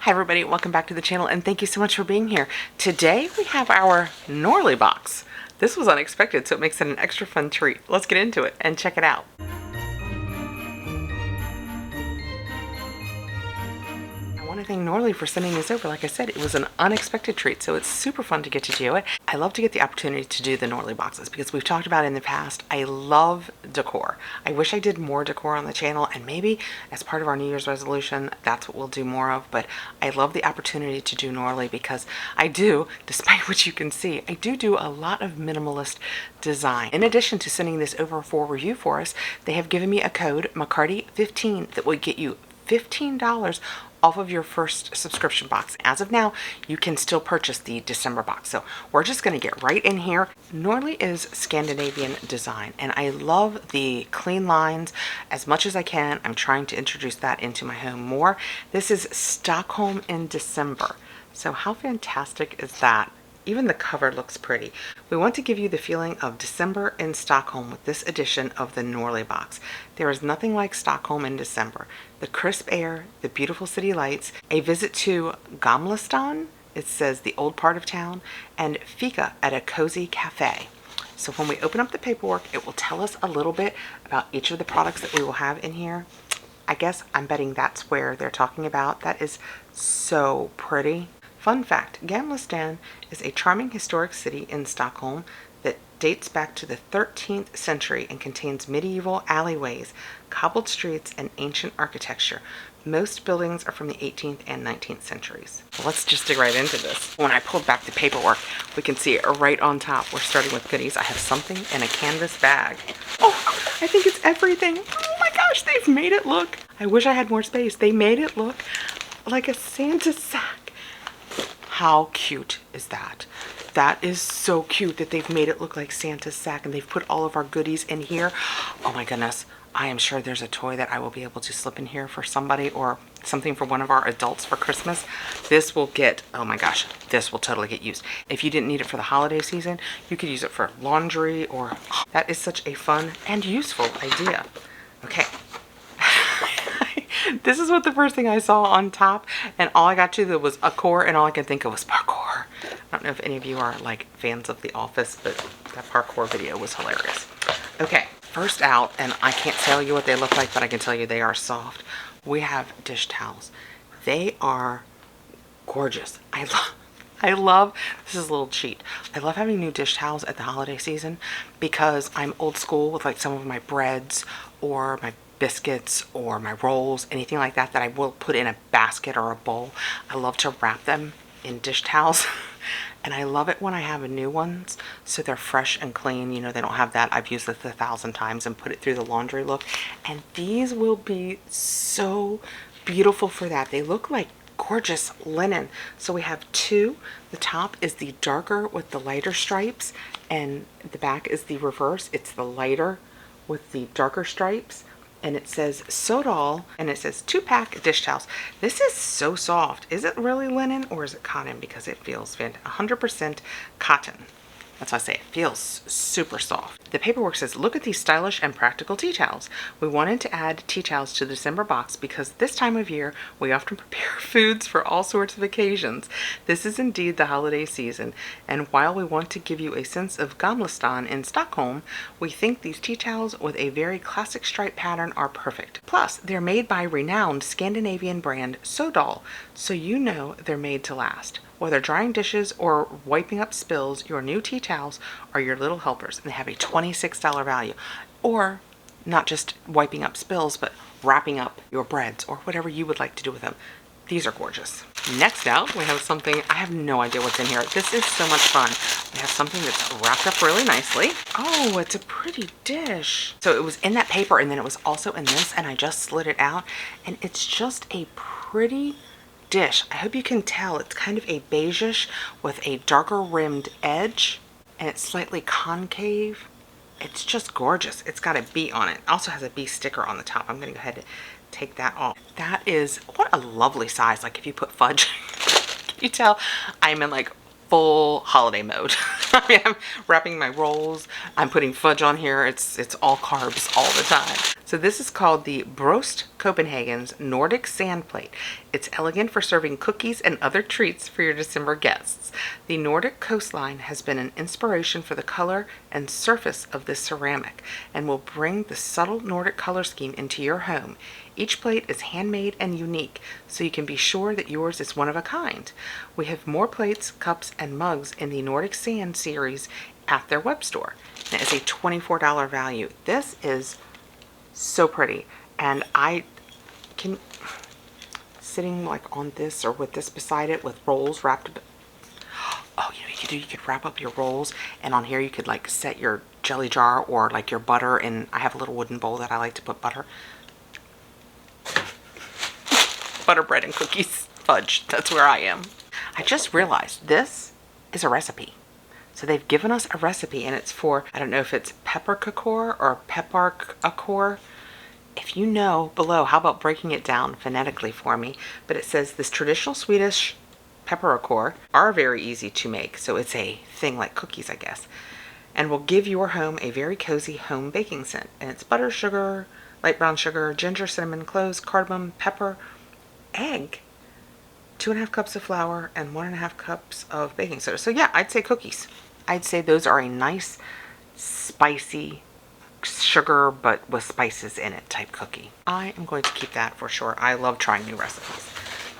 Hi everybody, welcome back to the channel and thank you so much for being here. Today we have our Norlii box. This was unexpected, so it makes it an extra fun treat. Let's get into it and check it out. I want to thank Norlii for sending this over. Like I said, it was an unexpected treat, so it's super fun to get to do it. I love to get the opportunity to do the Norlii boxes because we've talked about it in the past. I love decor. I wish I did more decor on the channel, and maybe as part of our New Year's resolution, that's what we'll do more of. But I love the opportunity to do Norlii because I do, despite what you can see, I do a lot of minimalist design. In addition to sending this over for review for us, they have given me a code, McCarty15, that will get you $15 off of your first subscription box. As of now, you can still purchase the December box. So we're just going to get right in here. Norlii is Scandinavian design, and I love the clean lines as much as I can. I'm trying to introduce that into my home more. This is Stockholm in December. So how fantastic is that? Even the cover looks pretty. We want to give you the feeling of December in Stockholm with this edition of the Norlii box. There is nothing like Stockholm in December. The crisp air, the beautiful city lights, a visit to Gamla, it says the old part of town, and fika at a cozy cafe. So when we open up the paperwork, it will tell us a little bit about each of the products that we will have in here. I guess I'm betting that's where they're talking about. That is so pretty. Fun fact, Gamla is a charming historic city in Stockholm that dates back to the 13th century and contains medieval alleyways, cobbled streets, and ancient architecture. Most buildings are from the 18th and 19th centuries. Let's just dig right into this. When I pulled back the paperwork, we can see it right on top. We're starting with goodies. I have something in a canvas bag. Oh, I think it's everything. Oh my gosh, they've made it look. I wish I had more space. They made it look like a Santa sack. How cute is that? That is so cute that they've made it look like Santa's sack and they've put all of our goodies in here. Oh my goodness. I am sure there's a toy that I will be able to slip in here for somebody or something for one of our adults for Christmas. This will get, oh my gosh, this will totally get used. If you didn't need it for the holiday season, you could use it for laundry or, oh, that is such a fun and useful idea. Okay. This is what the first thing I saw on top, and all I got to was a core, and all I could think of was parkour. I don't know if any of you are like fans of The Office, but that parkour video was hilarious. Okay, first out, and I can't tell you what they look like, but I can tell you they are soft. We have dish towels. They are gorgeous. I love, this is a little cheat. I love having new dish towels at the holiday season because I'm old school with like some of my breads or my biscuits or my rolls, anything like that that I will put in a basket or a bowl. I love to wrap them in dish towels and I love it when I have new ones so they're fresh and clean. You know, they don't have that I've used this 1,000 times and put it through the laundry look, and these will be so beautiful for that. They look like gorgeous linen. So we have two. The top is the darker with the lighter stripes and the back is the reverse. It's the lighter with the darker stripes. And it says Sodal, and it says 2-pack dish towels. This is so soft. Is it really linen or is it cotton? Because it feels 100% cotton. That's why I say it feels super soft. The paperwork says, look at these stylish and practical tea towels. We wanted to add tea towels to the December box because this time of year, we often prepare foods for all sorts of occasions. This is indeed the holiday season. And while we want to give you a sense of Gamla in Stockholm, we think these tea towels with a very classic stripe pattern are perfect. Plus, they're made by renowned Scandinavian brand Sodal, so you know they're made to last. Whether drying dishes or wiping up spills, your new tea towels are your little helpers, and they have a $26 value. Or not just wiping up spills, but wrapping up your breads or whatever you would like to do with them. These are gorgeous. Next out, we have something, I have no idea what's in here. This is so much fun. We have something that's wrapped up really nicely. Oh, it's a pretty dish. So it was in that paper, and then it was also in this, and I just slid it out, and it's just a pretty dish. I hope you can tell it's kind of a beigeish with a darker rimmed edge, and it's slightly concave. It's just gorgeous. It's got a bee on it. It also has a bee sticker on the top. I'm gonna go ahead and take that off. That is, what a lovely size. Like if you put fudge, can you tell I'm in like full holiday mode. I mean, I'm wrapping my rolls. I'm putting fudge on here. It's all carbs all the time. So this is called the Brost Copenhagen's Nordic Sand Plate. It's elegant for serving cookies and other treats for your December guests. The Nordic coastline has been an inspiration for the color and surface of this ceramic and will bring the subtle Nordic color scheme into your home. Each plate is handmade and unique, so you can be sure that yours is one of a kind. We have more plates, cups, and mugs in the Nordic Sand series at their web store. And it is a $24 value. This is so pretty, and I can, sitting like on this or with this beside it with rolls wrapped. Oh, you know, you could wrap up your rolls, and on here you could like set your jelly jar or like your butter, and I have a little wooden bowl that I like to put butter. Butter, bread, and cookies, fudge. That's where I am. I just realized this is a recipe. So they've given us a recipe, and it's for, I don't know if it's peppercorn or pepparkakor. If you know below, how about breaking it down phonetically for me? But it says this traditional Swedish pepparkakor are very easy to make. So it's a thing like cookies, I guess. And will give your home a very cozy home baking scent. And it's butter, sugar, light brown sugar, ginger, cinnamon, cloves, cardamom, pepper, egg, 2.5 cups of flour, and 1.5 cups of baking soda. So yeah, I'd say cookies. I'd say those are a nice, spicy, sugar but with spices in it type cookie. I am going to keep that for sure. I love trying new recipes.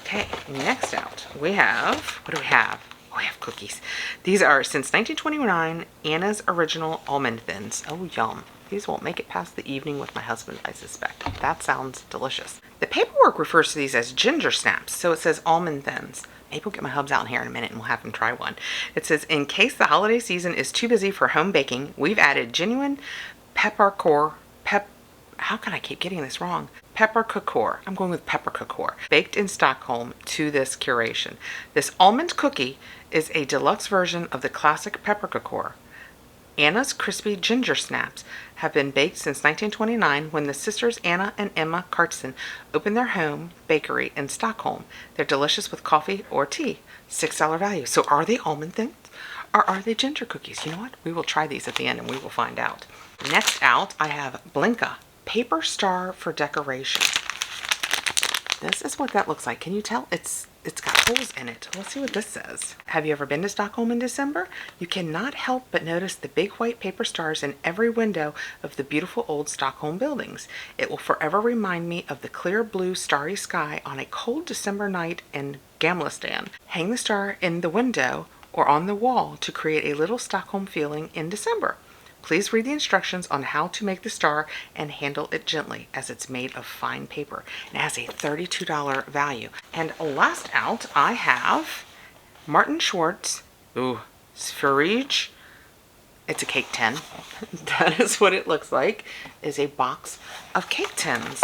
Okay, next out we have, what do we have? Oh, we have cookies. These are since 1929 Anna's Original Almond Thins. Oh, yum. These won't make it past the evening with my husband, I suspect. That sounds delicious. The paperwork refers to these as ginger snaps, so it says almond thins. Maybe we'll get my hubs out in here in a minute and we'll have him try one. It says, in case the holiday season is too busy for home baking, we've added genuine pepparkakor, how can I keep getting this wrong? Pepparkakor. I'm going with pepparkakor. Baked in Stockholm to this curation. This almond cookie is a deluxe version of the classic pepparkakor. Anna's crispy ginger snaps have been baked since 1929 when the sisters Anna and Emma Kartsen opened their home bakery in Stockholm. They're delicious with coffee or tea. $6 value. So are they almond thins or are they ginger cookies? You know what? We will try these at the end and we will find out. Next out, I have Blinka Paper Star for Decoration. This is what that looks like. Can you tell? It's got holes in it. Let's see what this says. Have you ever been to Stockholm in December? You cannot help but notice the big white paper stars in every window of the beautiful old Stockholm buildings. It will forever remind me of the clear blue starry sky on a cold December night in Gamlestan. Hang the star in the window or on the wall to create a little Stockholm feeling in December. Please read the instructions on how to make the star and handle it gently, as it's made of fine paper. It has a $32 value. And last out, I have Martin Schwartz, Sverige. It's a cake tin. That is what it looks like, is a box of cake tins.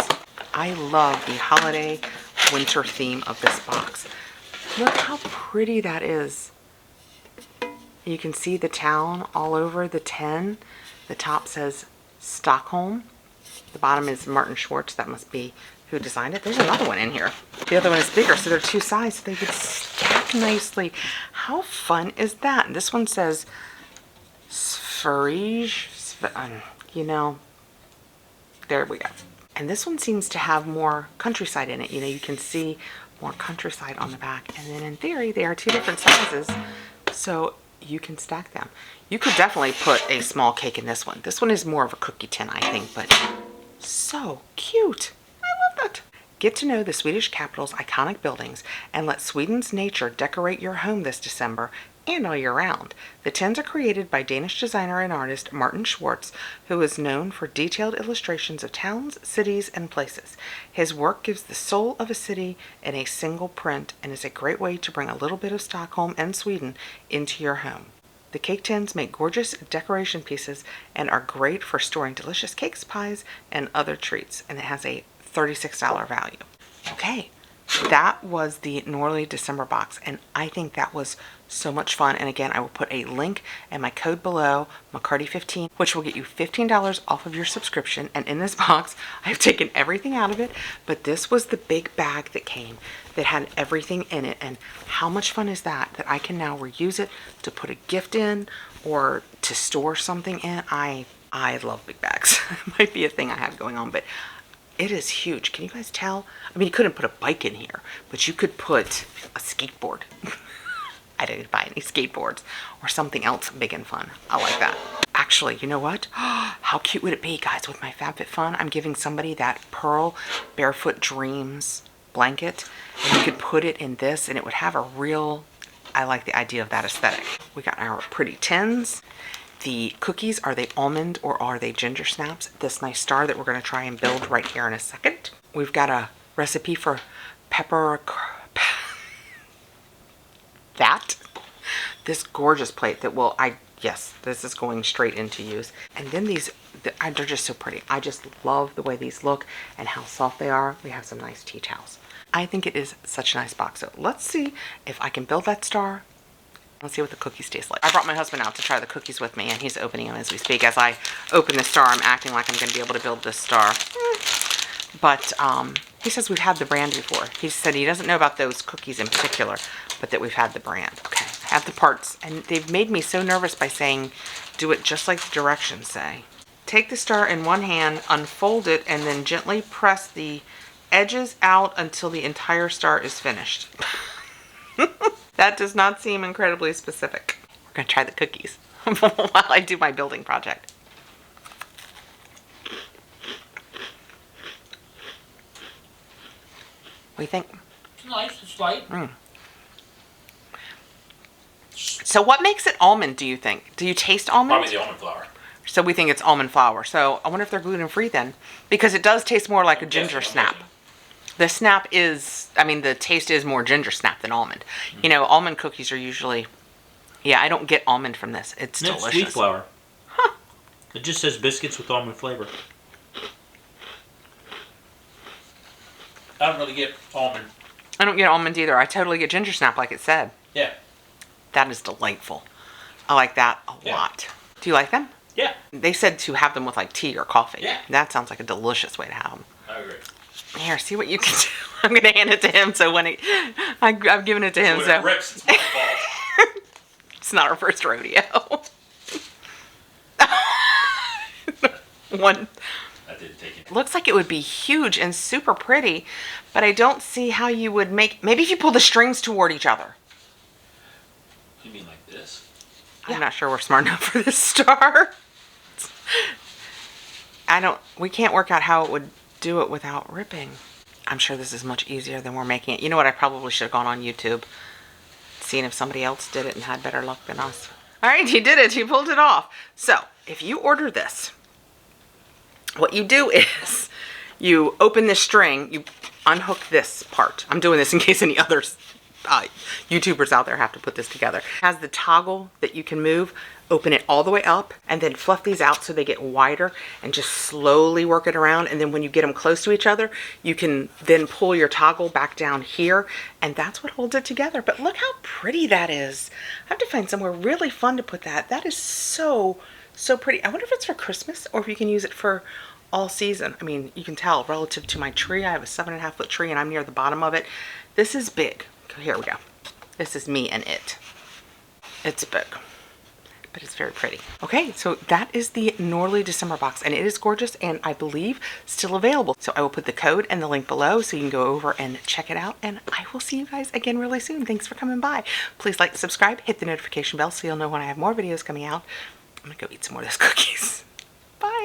I love the holiday winter theme of this box. Look how pretty that is. You can see the town all over the tin. The top says Stockholm. The bottom is Martin Schwartz. That must be who designed it. There's another one in here. The other one is bigger, so they're two sides, so they could stack nicely. How fun is that? And this one says Sverige. You know, there we go. And this one seems to have more countryside in it. You know, you can see more countryside on the back. And then in theory, they are two different sizes. So you can stack them. You could definitely put a small cake in this one. This one is more of a cookie tin, I think, but so cute. I love that. Get to know the Swedish capital's iconic buildings and let Sweden's nature decorate your home this December and all year round. The tins are created by Danish designer and artist Martin Schwartz, who is known for detailed illustrations of towns, cities, and places. His work gives the soul of a city in a single print and is a great way to bring a little bit of Stockholm and Sweden into your home. The cake tins make gorgeous decoration pieces and are great for storing delicious cakes, pies, and other treats, and it has a $36 value. Okay, that was the Norlii December box, and I think that was so much fun. And again, I will put a link and my code below, McCarty15, which will get you $15 off of your subscription. And in this box, I've taken everything out of it, but this was the big bag that came that had everything in it. And how much fun is that I can now reuse it to put a gift in or to store something in. I I love big bags. Might be a thing I have going on, but it is huge. Can you guys tell? I mean, you couldn't put a bike in here, but you could put a skateboard. I didn't buy any skateboards or something else big and fun. I like that. Actually, you know what? How cute would it be, guys, with my FabFitFun? I'm giving somebody that Pearl Barefoot Dreams blanket, and you could put it in this, and it would have a real, I like the idea of that aesthetic. We got our pretty tins. The cookies, are they almond or are they ginger snaps? This nice star that we're going to try and build right here in a second. We've got a recipe for pepper, this gorgeous plate that will, yes, this is going straight into use. And then these, they're just so pretty. I just love the way these look and how soft they are. We have some nice tea towels. I think it is such a nice box. So let's see if I can build that star. Let's see what the cookies taste like. I brought my husband out to try the cookies with me, and he's opening them as we speak. As I open the star, I'm acting like I'm going to be able to build this star. But he says we've had the brand before. He said he doesn't know about those cookies in particular, but that we've had the brand. Okay, I have the parts, and they've made me so nervous by saying, do it just like the directions say. Take the star in one hand, unfold it, and then gently press the edges out until the entire star is finished. That does not seem incredibly specific. We're going to try the cookies while I do my building project. What do you think? It's nice, it's light. So what makes it almond, do you think? Do you taste almond? Probably the almond flour. So we think it's almond flour. So I wonder if they're gluten-free then. Because it does taste more like a ginger snap. The snap is, I mean, the taste is more ginger snap than almond. You know, almond cookies are usually, yeah, I don't get almond from this. It's delicious. It's wheat flour. Huh. It just says biscuits with almond flavor. I don't really get almond. I don't get almond either. I totally get ginger snap like it said. Yeah. That is delightful. I like that a lot. Do you like them? Yeah. They said to have them with like tea or coffee. Yeah. That sounds like a delicious way to have them. I agree. Here, see what you can do. I'm going to hand it to him. So when I've given it to him. So when it rips, it's my fault. It's not our first rodeo. One. That didn't take it. Looks like it would be huge and super pretty, but I don't see how you would make, maybe if you pull the strings toward each other. You mean like this? I'm not sure we're smart enough for this star. We can't work out how it would do it without ripping. I'm sure this is much easier than we're making it. You know what? I probably should have gone on YouTube, seen if somebody else did it and had better luck than us. All right, he did it. He pulled it off. So if you order this, what you do is you open this string, you unhook this part. I'm doing this in case any others YouTubers out there have to put this together. It has the toggle that you can move. Open it all the way up and then fluff these out so they get wider and just slowly work it around. And then when you get them close to each other, you can then pull your toggle back down here, and that's what holds it together. But look how pretty that is. I have to find somewhere really fun to put that. That is so pretty. I wonder if it's for Christmas or if you can use it for all season. I mean, you can tell relative to my tree. I have a 7.5 foot tree and I'm near the bottom of it. This is big. Here we go. This is me and it. It's big, but it's very pretty. Okay, so that is the Norlii December box, and it is gorgeous and I believe still available. So I will put the code and the link below so you can go over and check it out, and I will see you guys again really soon. Thanks for coming by. Please like, subscribe, hit the notification bell so you'll know when I have more videos coming out. I'm gonna go eat some more of those cookies. Bye.